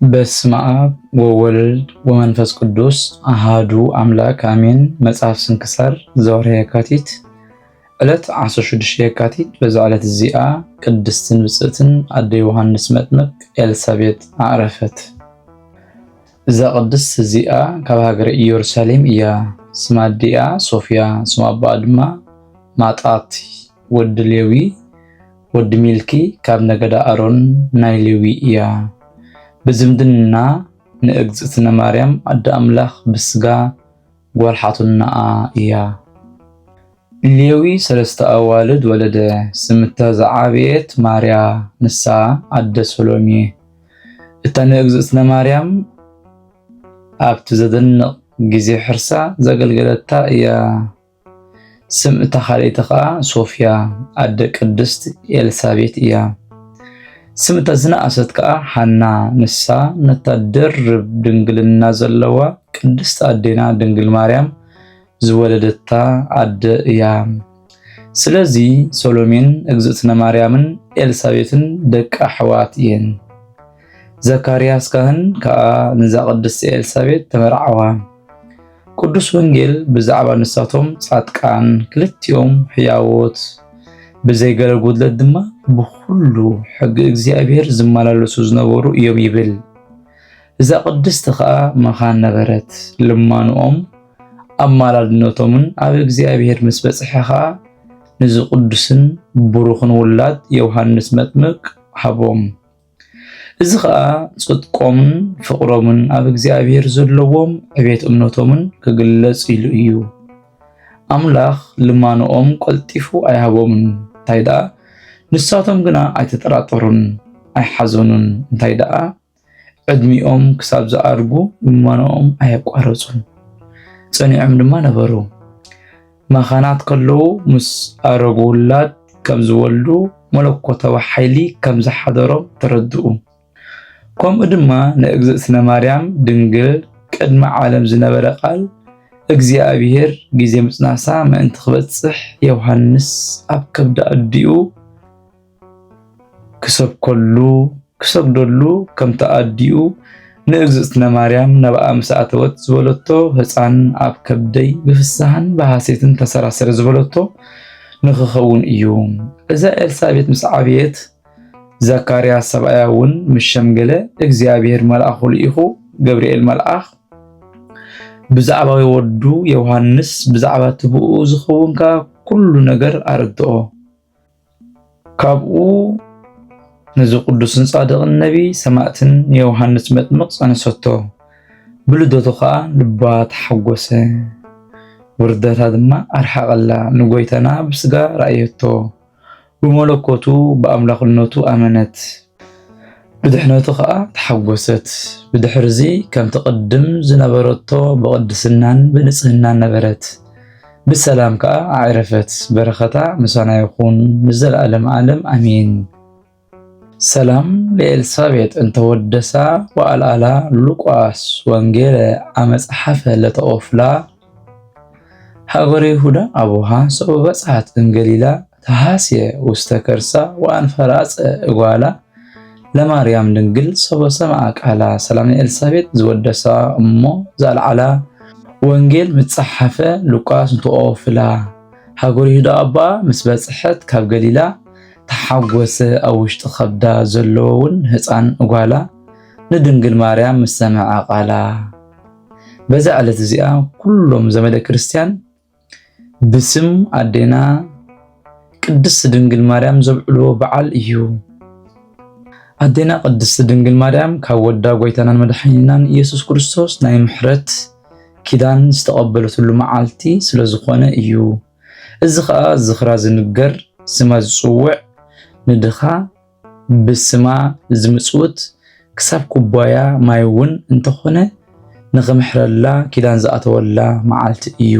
በስመ አብ ወወልድ ወመንፈስ ቅዱስ አሃዱ አምላክ አሜን። መጽሐፍ ስንክሳር ዘወርኃ የካቲት ዕለት 16 የካቲት። በዛ ዕለት እዚኣ ቅድስትን ብፅዕትን አደ ዮሐንስ መጥምቅ ኤልሳቤጥ አዕረፈት። እዛ ቅድስት እዚኣ ካብ ሃገረ ኢየሩሳሌም እያ። ስማ አዲኣ ሶፍያ፣ ስማ አባኣ ድማ ማጣት ወዲ ሌዊ ወዲ ሚልኪ ካብ ነገዳ አሮን ናይ ሌዊ እያ። በዝምድና ንእግዝእትነ ማርያም አደ አምላኽ ብስጋ ጓልሓቱናኣ እያ። ሌዊ ሰለስተ ኣዋልድ ወለደ። ስምተ ዝዓበየት ማርያ ንሳ አደ ሰሎሜ። እታ ንእግዝእትነ ማርያም ኣብቲ ዘደንቕ ግዜ ሕርሳ ዘገልገለታ እያ። ስም እታ ካልአይቲ ከዓ ሶፍያ አደ ቅድስት ኤልሳቤጥ እያ። ስም እታ ዝነኣሰት ከዓ ሓና ንሳ ነታ ድርብ ድንግልና ዘለዋ ቅድስት ኣዴና ድንግል ማርያም ዝወለደታ አደ እያ። ስለዚ ሰሎሜን እግዝእትነ ማርያምን ኤልሳቤጥን ደቂ ኣሕዋት እየን። ዘካርያስ ካህን ከዓ ንዛ ቅድስቲ ኤልሳቤጥ ተመርዓዋ። ቅዱስ ወንጌል ብዛዕባ ንሳቶም ጻድቃን ክልቲኦም ሕያዎት ብዘይገለ ጉድለት ድማ ብኩሉ ሕጊ እግዚአብሔር ዝመላለሱ ዝነበሩ እዮም ይብል። እዛ ቅድስቲ ከዓ መኻን ነበረት። ልማንኦም ኣማላድነቶምን ኣብ እግዚአብሔር ምስ በፅሐ ከዓ ንዚ ቅዱስን ብሩኽን ውላድ ዮሐንስ መጥምቅ ሃቦም። እዚ ከዓ ጽድቆምን ፍቅሮምን ኣብ እግዚአብሔር ዘለዎም ዕቤት እምነቶምን ክግለጽ ኢሉ እዩ። ኣምላኽ ልማንኦም ቆልጢፉ ኣይሃቦምን። እንታይ ደኣ ንሳቶም ግና ኣይተጠራጠሩን ኣይሓዘኑን። እንታይ ደኣ ዕድሚኦም ክሳብ ዝኣርጉ ልማንኦም ኣየቋረፁን። ፀኒዖም ድማ ነበሩ። መኻናት ከለዉ ምስ ኣረጉ ውላድ ከም ዝወልዱ መለኮታዊ ሓይሊ ከም ዝሓደሮም ተረድኡ። ከምኡ ድማ ንእግዝእትነ ማርያም ድንግል ቅድሚ ዓለም ዝነበረ ቃል እግዚአብሔር ግዜ ምጽናሳ ምእንቲ ክበጽሕ ዮሐንስ ኣብ ከብዳ ኣዲኡ ክሰግደሉ ከም ተኣዲኡ ንእግዝእትነ ማርያም ነብኣ ምስ ኣተወት ዝበለቶ ህፃን ኣብ ከብደይ ብፍሳሕን ብሃሴትን ተሰራሰረ ዝበለቶ ንክኸውን እዩ። እዛ ኤልሳቤጥ ምስ ዓብየት ዘካርያስ ሰብኣያ እውን ምስ ሸምገለ እግዚአብሔር መልአኹ ልኢኹ ገብርኤል መልአኽ ብዛዕባ ወዱ ዮሐንስ ብዛዕባ ትብኡ ዝኸውንካ ኩሉ ነገር ኣረድኦ። ካብኡ ነዚ ቅዱስን ጻድቕን ነቢይ ሰማዕትን ዮሐንስ መጥምቕ ጸነሰቶ። ብልደቱ ከዓ ልባ ተሓጎሰ። ውርደታ ድማ ኣርሓቐላ። ንጎይታና ብስጋ ረኣየቶ። ብመለኮቱ ብኣምላኽነቱ ኣመነት። ብድሕነቱ ከዓ ተሓጎሰት። ብድሕርዚ ከም ትቅድም ዝነበረቶ ብቅድስናን ብንጽህናን ነበረት። ብሰላም ከዓ ኣዕረፈት። በረኸታ ምሳና ይኹን ንዘለዓለም ዓለም አሜን። ሰላም ለኤልሳቤጥ እንተወደሳ ወአልዓላ ሉቃስ ወንጌለ አመጽሐፈ ለተኦፍላ ሃገረ ይሁዳ አቡሃ ሰው በጽሐት እንገሊላ ተሃስየ ውስተ ከርሳ ወአንፈራጸ እጓላ ለማርያም ድንግል ሰበ ሰምዓ ቃላ። ሰላም ለኤልሳቤጥ ዝወደሳ እሞ ዘአልዓላ ወንጌል ምጽሐፈ ሉቃስ እንተኦፍላ ሃገረ ይሁዳ አባ ምስ በጽሐት ካብ ገሊላ ተሓጎሰ። ኣብ ውሽጢ ከብዳ ዘለውን ህፃን እጓላ ንድንግል ማርያም ምስ ሰምዓ ቃላ። በዛ ዕለት እዚኣ ኩሎም ዘመደ ክርስቲያን ብስም ኣዴና ቅድስት ድንግል ማርያም ዘብዕልዎ በዓል እዩ። ኣዴና ቅድስት ድንግል ማርያም ካብ ወዳ ጎይታናን መድሓኒትናን ኢየሱስ ክርስቶስ ናይ ምሕረት ኪዳን ዝተቐበለትሉ መዓልቲ ስለ ዝኾነ እዩ። እዚ ከዓ ዝኽራ ዝንገር ስማ ዝፅውዕ ንድኻ ብስማ ዝምጽውት ክሳብ ኩባያ ማይ እውን እንተኾነ ንኽምሕረላ ኪዳን ዝኣተወላ መዓልቲ እዩ።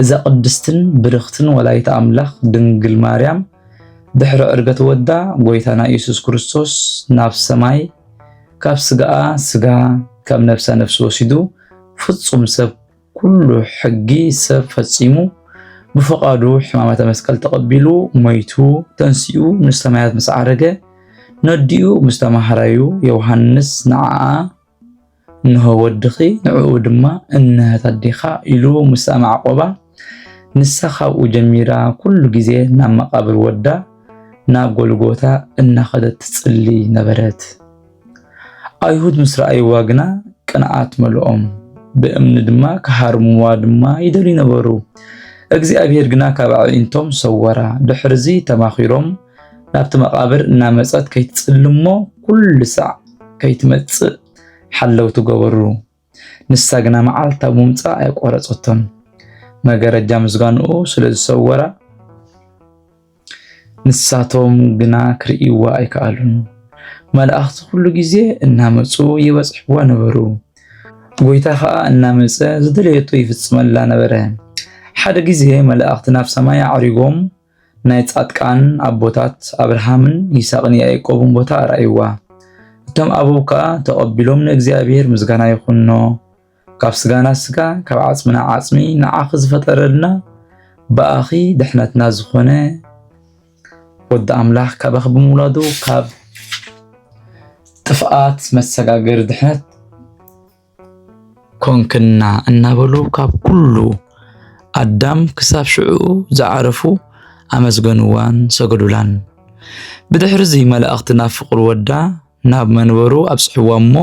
እዛ ቅድስትን ብርኽትን ወላዲተ ኣምላኽ ድንግል ማርያም ድሕሪ ዕርገት ወዳ ጎይታና ኢየሱስ ክርስቶስ ናብ ሰማይ ካብ ስጋኣ ስጋ ካብ ነፍሳ ነፍሲ ወሲዱ ፍጹም ሰብ ኩሉ ሕጊ ሰብ ፈጺሙ ብፈቃዱ ሕማማተ መስቀል ተቀቢሉ ሞይቱ ተንሲኡ ንሰማያት ምስ ዓረገ ነዲኡ مستمحراዩ ዮሐንስ ንዓኣ እንሆ ወድኺ ንዕኡ ድማ እንህታዲኻ ኢሉ ምሳም ዓቆባ ንሳ ካብኡ ጀሚራ ኩሉ ግዜ ናብ መቃብር ወዳ ናብ ጎልጎታ እናኸደት ትጽሊ ነበረት። አይሁድ ምስ ረኣይዋ ግና ቅንዓት መልኦም ብእምኒ ድማ ከሃርምዋ ድማ ይደልዩ ነበሩ። እግዚአብሔር ግና ካብ ኣዒንቶም ሰወራ። ድሕርዚ ተማኺሮም ናብቲ መቃብር እናመጸት ከይትጽልሞ ኩሉ ሰዕ ከይትመጽእ ሓለውቲ ገበሩ። ንሳ ግና መዓልታ ምምጻእ ኣይቆረጸቶም። መገረጃ ምስጋንኡ ስለ ዝሰወራ ንሳቶም ግና ክርእይዋ ኣይከኣሉን። መላእኽቲ ኩሉ ግዜ እናመጹ ይበጽሕዋ ነበሩ። ጎይታ ከዓ እናመጸ ዝደለየቶ ይፍጽመላ ነበረ። ሓደ ግዜ መላእኽቲ ናብ ሰማይ ኣዕሪጎም ናይ ጻድቃን ኣቦታት አብርሃምን ይስሐቅን ያዕቆብን ቦታ ኣርኣይዋ። እቶም ኣቦው ከዓ ተቐቢሎም ንእግዚአብሔር ምስጋና ይኹኖ ካብ ስጋና ስጋ ካብ ዓጽምና ዓጽሚ ንዓኺ ዝፈጠረልና ብኣኺ ድሕነትና ዝኾነ ወዲ ኣምላኽ ካባኺ ብምውላዱ ካብ ጥፍኣት መሰጋገር ድሕነት ኮንክና እናበሉ ካብ ኩሉ ኣዳም ክሳብ ሽዑ ዝዓረፉ ኣመስገንዋን ሰገዱላን። ብድሕሪዚ መላእኽቲ ናብ ፍቁር ወዳ ናብ መንበሩ ኣብጽሕዋ እሞ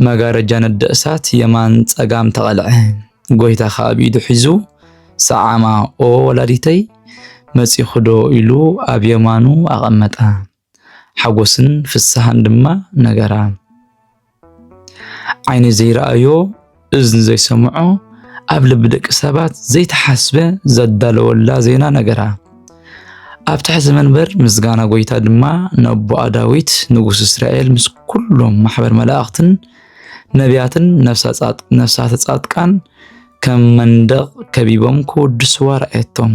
መጋረጃ ነዲ እሳት የማን ጸጋም ተቐልዐ። ጎይታ ከዓ ኣብ ኢዱ ሒዙ ሰዓማ ኦ ወላዲተይ መጺኹ ዶ ኢሉ ኣብ የማኑ ኣቐመጣ። ሓጎስን ፍስሓን ድማ ነገራ። ዓይኒ ዘይረኣዮ እዝኒ ዘይሰምዖ ኣብ ልቢ ደቂ ሰባት ዘይተሓስበ ዘዳለወላ ዜና ነገራ። ኣብ ትሕቲ መንበር ምስጋና ጎይታ ድማ ነቦኣ ዳዊት ንጉስ እስራኤል ምስ ኩሎም ማሕበር መላእኽትን ነቢያትን ነፍሳተ ጻድቃን ከም መንደቕ ከቢቦም ክወድስዋ ረኣየቶም።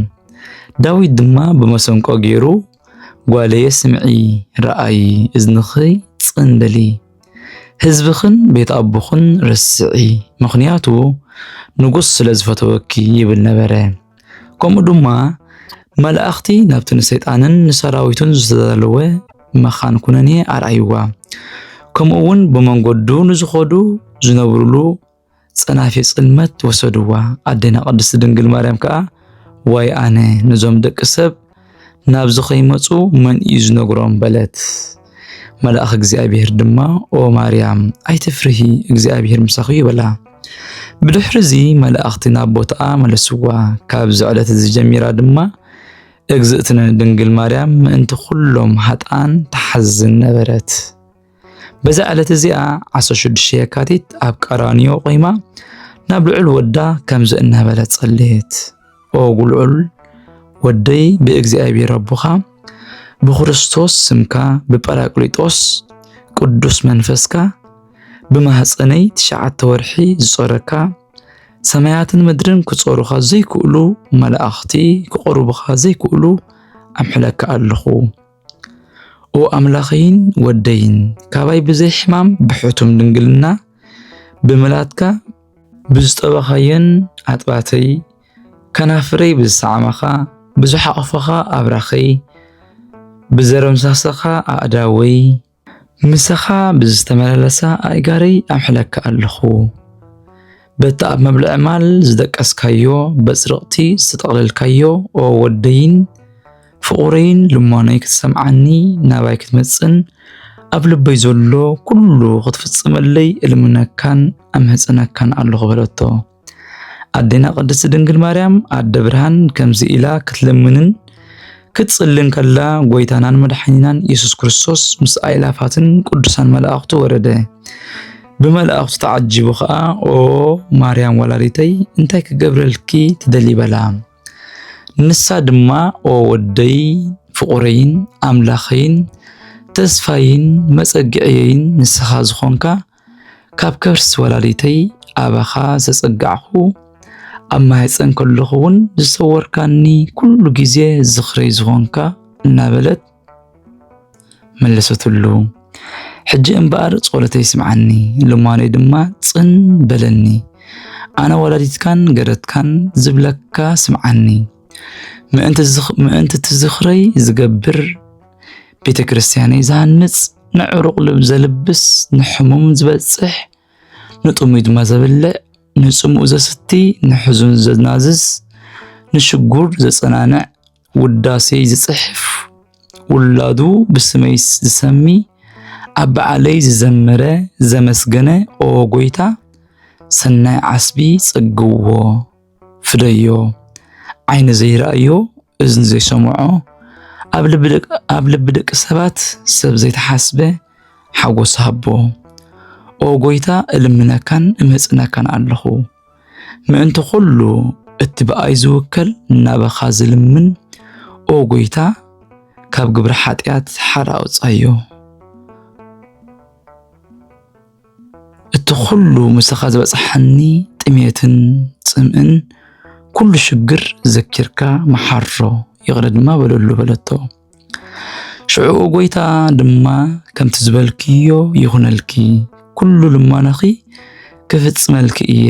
ዳዊት ድማ ብመሰንቆ ገይሩ ጓለየ ስምዒ ረኣይ እዝንኺ ጽንበሊ ህዝብኽን ቤት ኣቦኽን ርስዒ ምኽንያቱ ንጉስ ስለ ዝፈተወኪ ይብል ነበረ። ከምኡ ድማ መላእኽቲ ናብቲ ንሰይጣንን ንሰራዊቱን ዝተዳለወ መኻን ኩነኔ ኣርኣይዋ። ከምኡውን ብመንገዱ ንዝኸዱ ዝነብሩሉ ጸናፌ ጽልመት ወሰድዋ። ኣዴና ቅድስቲ ድንግል ማርያም ከዓ ዋይ ኣነ ነዞም ደቂ ሰብ ናብዚ ኸይመጹ መን እዩ ዝነግሮም በለት። መልአኽ እግዚአብሔር ድማ ኦ ማርያም ኣይትፍርሂ እግዚአብሔር ምሳኺ ይበላ። ብድሕሪዚ መላእኽቲ ናብ ቦታኣ መለስዋ። ካብዚ ዕለት እዚ ጀሚራ ድማ እግዝእትነ ድንግል ማርያም ምእንቲ ኩሎም ሓጣን ተሓዝን ነበረት። በዛ ዕለት እዚኣ 16 የካቲት ኣብ ቀራንዮ ቆይማ ናብ ልዑል ወዳ ከምዚ እናበለት ጸለየት። ኦ ጉልዑል ወደይ ብእግዚአብሔር ኣቦኻ ብክርስቶስ ስምካ ብጰራቅሊጦስ ቅዱስ መንፈስካ ብማህፀነይ 9 ወርሒ ዝጾረካ ሰማያትን ምድርን ክጾሩኻ ዘይክእሉ መላእኽቲ ክቆርቡኻ ዘይክእሉ ኣምሕለካ ኣለኹ። ኦ ኣምላኸይን ወደይን ካባይ ብዘይ ሕማም ብሕቱም ድንግልና ብምላትካ ብዝጠበኻየን ኣጥባተይ ከናፍረይ ብዝሰዓመኻ ብዝሓቐፈኻ ኣብራኸይ ብዘረምሳሰኻ ኣእዳወይ ምሳኻ ብዝተመላለሳ ኣእጋረይ ኣምሕለካ ኣለኹ። በቲ ኣብ መብልዕ ማል ዝደቀስካዮ በጽርቕቲ ዝተጠቕለልካዮ ኦ ወደይን ፍቑረይን ልሞነይ ክትሰምዓኒ ናባይ ክትመጽን ኣብ ልበይ ዘሎ ኩሉ ክትፍጽመለይ እልምነካን ኣምህጽነካን ኣለኹ በለቶ። ኣዴና ቅድስቲ ድንግል ማርያም ኣደ ብርሃን ከምዚ ኢላ ክትለምንን ክትጽልን ከላ ጎይታናን መድሓኒናን ኢየሱስ ክርስቶስ ምስ ኣእላፋትን ቅዱሳን መላእኽቱ ወረደ። ብመላእኽቱ ተዓጂቡ ከዓ ኦ ማርያም ወላዲተይ እንታይ ክገብረልኪ ትደሊ በላ። ንሳ ድማ ኦ ወደይ ፍቑረይን ኣምላኸይን ተስፋይን መጸጊዕየይን ንስኻ ዝኾንካ ካብ ከርስ ወላዲተይ ኣባኻ ዘጸጋዕኹ ኣብ ማህፀን ከለኹ እውን ዝሰወርካኒ ኩሉ ግዜ ዝኽረይ ዝኾንካ እናበለት መለሰትሉ። ሕጂ እምበኣር ጸሎተይ ስምዓኒ ልማነይ ድማ ጽን በለኒ። ኣነ ወላዲትካን ገረትካን ዝብለካ ስምዓኒ። ምእንቲ ትዝኽረይ ዝገብር ቤተ ክርስቲያነይ ዝሃንጽ ንዕሩቕ ልብ ዘልብስ ንሕሙም ዝበጽሕ ንጥሙይ ድማ ዘብልዕ ንጽሙእ ዘስቲ ንሕዙን ዘናዝዝ ንሽጉር ዘጸናንዕ ውዳሴይ ዝጽሕፍ ውላዱ ብስመይ ዝሰሚ ኣብ በዓለይ ዝዘመረ ዘመስገነ ኦ ጎይታ ሰናይ ዓስቢ ጽግዎ ፍደዮ ዓይኒ ዘይረአዮ እዝኒ ዘይሰምዖ ኣብ ልቢ ደቂ ሰባት ሰብ ዘይተሓስበ ሓጎስ ሃቦ ኦ ጎይታ እልምነካን እመጽነካን ኣለኹ ምእንቲ ኩሉ እቲ በኣይ ዝውከል ናበኻ ዝልምን ኦ ጎይታ ካብ ግብሪ ኃጢአት ሓራ ኣውጻዮ እቲ ኩሉ ምስኻ ዝበጽሐኒ ጥሜትን ጽምእን ኩሉ ሽግር ዘኪርካ መሓሮ ይቕለ ድማ በለሉ በለቶ ሽዑ ጎይታ ድማ ከምቲ ዝበልክዮ ይኹነልኪ ኩሉ ልማነኺ ክፍጽመልኪ እየ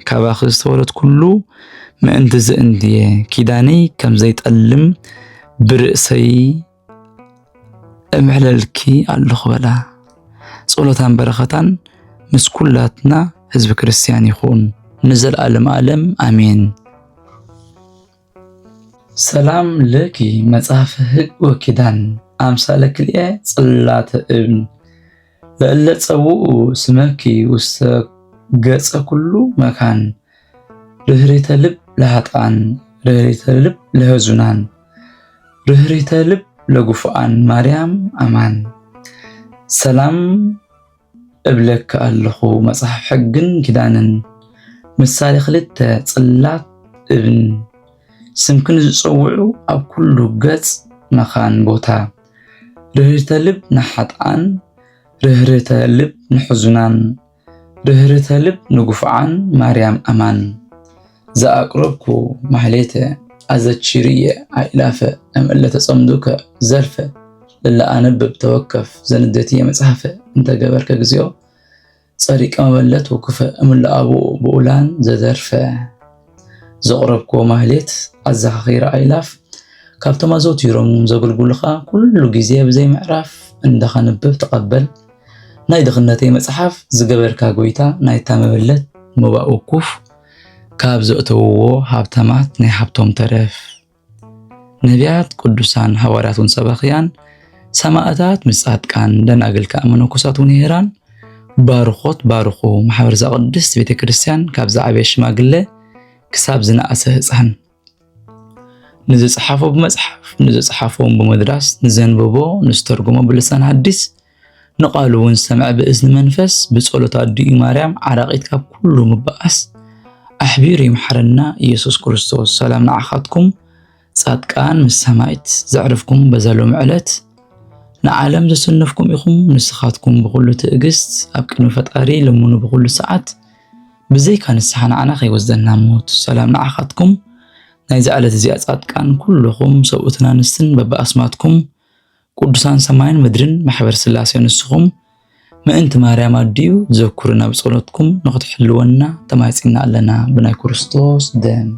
ካባኺ ዝተወለት ኩሉ ምእንቲ ዝእንድየ ኪዳነይ ከም ዘይጠልም ብርእሰይ እምሕለልኪ ኣለኹ በላ ጸሎታን በረኸታን ምስ ኩላትና ህዝቢ ክርስቲያን ይኹን ንዘለዓለም ዓለም አሜን። ሰላም ለኪ መጽሐፈ ሕግ ወኪዳን አምሳለ ክልኤ ጽላተ እብን ለእለ ጸውኡ ስመኪ ውስተ ገጸ ኩሉ መካን ርህሪተ ልብ ለኃጥኣን ርህሪተ ልብ ለህዙናን ርህሪተ ልብ ለጉፉኣን ማርያም አማን። ሰላም እብለካ ኣለኹ መጽሐፍ ሕግን ኪዳንን ምሳሌ ክልተ ጽላት እብን ስምክን ዝጸውዑ ኣብ ኩሉ ገጽ መኻን ቦታ ርህሪተ ልብ ንኃጥኣን ርህሪተ ልብ ንሕዙናን ርህሪተ ልብ ንጉፉዓን ማርያም አማን። ዘአቅረብኩ ማሕሌተ አዘችርየ አእላፈ እምእለተ ጸምዱከ ዘልፈ ለለአነብብ ተወከፍ ዘንደትየ መጽሐፈ እንተገበርከ ግዚኦ ጸሪቀ መበለት ወክፈ እምለአብኡ ብኡላን ዘዘርፈ ዘቕረብኩ ማሕሌት ኣዘኻኺረ አእላፍ ካብቶም ኣዘውቲሮም ዘገልግሉኻ ኩሉ ግዜ ብዘይ ምዕራፍ እንዳኸንብብ ተቐበል ናይ ድኽነተይ መጽሐፍ ዝገበርካ ጎይታ ናይታ መበለት ምባእ ውኩፍ ካብ ዘእተውዎ ሃብተማት ናይ ሃብቶም ተረፍ ነቢያት ቅዱሳን ሐዋርያቱን ሰባኽያን ሰማዕታት ምስ ጻድቃን ደናግልካ መነኮሳት ወንሄራን ባርኾት ባርኹ ማሕበር ዘቅድስት ቤተ ክርስቲያን ካብ ዝዓበየ ሽማግለ ክሳብ ዝነኣሰ ህፃን ንዝጸሓፎ ብመጽሐፍ ንዝጸሓፎም ብመድራስ ንዘንብቦ ንዝተርጎሞ ብልሳን ሐዲስ ንቃሉ እውን ሰምዐ ብእዝኒ መንፈስ ብጸሎት አድዩ ማርያም ዓራቂት ካብ ኩሉ ምባኣስ أحبير يمحرنا يسوع كريستوس سلام نعخاتكم صادقان من السمايت زعرفكم بزالو معلت نعلم زسنفكم يخم نسخاتكم بكل تأجست أبكن فتقاري لمنو بكل ساعات بزي كان السحان عنا خي وزدنا موت سلام نعخاتكم نايزعلت زياد صادقان كلكم سوءتنا نسن ببا أسماتكم قدسان سماين مدرن محبر سلاسي نسخم ما أنت مريم أديو ذكرنا بصلاتكم نقد حلونا تماسكنا لنا بناي كريستوس دم